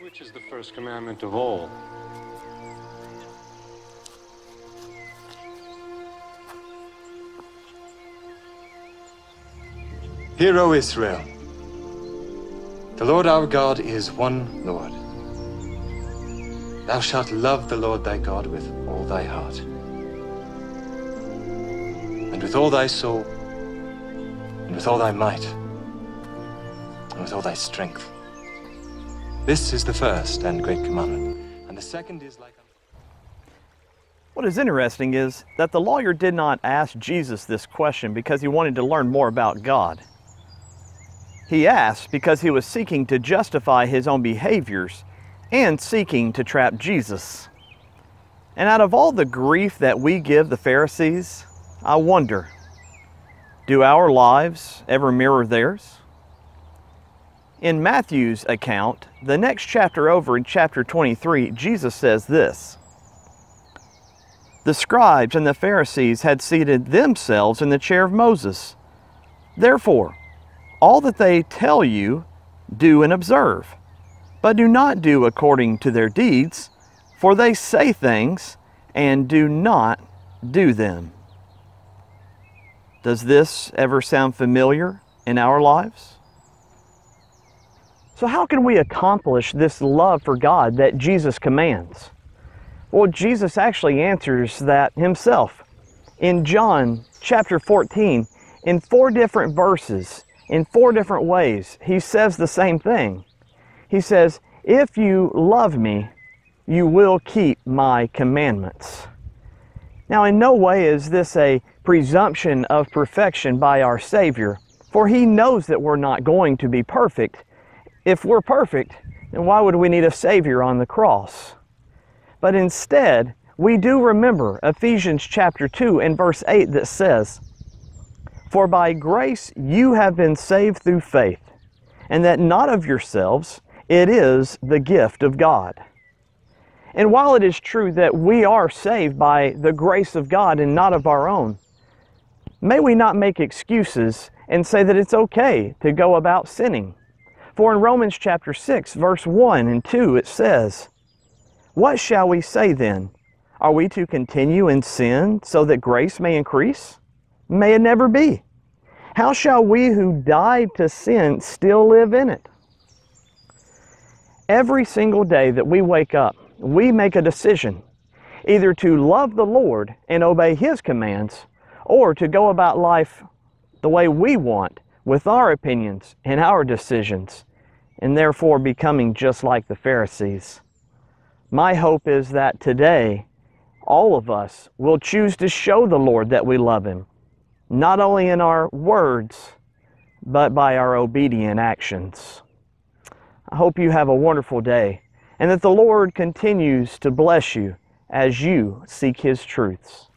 Which is the first commandment of all? Hear, O Israel, the Lord our God is one Lord. Thou shalt love the Lord thy God with all thy heart, and with all thy soul, and with all thy might, and with all thy strength. This is the first and great commandment, and the second is like unto... What is interesting is that the lawyer did not ask Jesus this question because he wanted to learn more about God. He asked because he was seeking to justify his own behaviors and seeking to trap Jesus. And out of all the grief that we give the Pharisees, I wonder, do our lives ever mirror theirs? In Matthew's account, the next chapter over in chapter 23, Jesus says this: "The scribes and the Pharisees had seated themselves in the chair of Moses. Therefore, all that they tell you, do and observe, but do not do according to their deeds, for they say things and do not do them." Does this ever sound familiar in our lives? So how can we accomplish this love for God that Jesus commands? Well, Jesus actually answers that himself. In John chapter 14, in 4 different verses, in 4 different ways, he says the same thing. He says, "If you love me, you will keep my commandments." Now, in no way is this a presumption of perfection by our Savior, for he knows that we're not going to be perfect. If we're perfect, then why would we need a Savior on the cross? But instead, we do remember Ephesians chapter 2 and verse 8 that says, "For by grace you have been saved through faith, and that not of yourselves, it is the gift of God." And while it is true that we are saved by the grace of God and not of our own, may we not make excuses and say that it's okay to go about sinning. For in Romans chapter 6, verse 1 and 2, it says, "What shall we say then? Are we to continue in sin so that grace may increase? May it never be. How shall we who died to sin still live in it?" Every single day that we wake up, we make a decision, either to love the Lord and obey His commands, or to go about life the way we want, with our opinions and our decisions, and therefore becoming just like the Pharisees. My hope is that today, all of us will choose to show the Lord that we love Him, not only in our words, but by our obedient actions. I hope you have a wonderful day, and that the Lord continues to bless you as you seek His truths.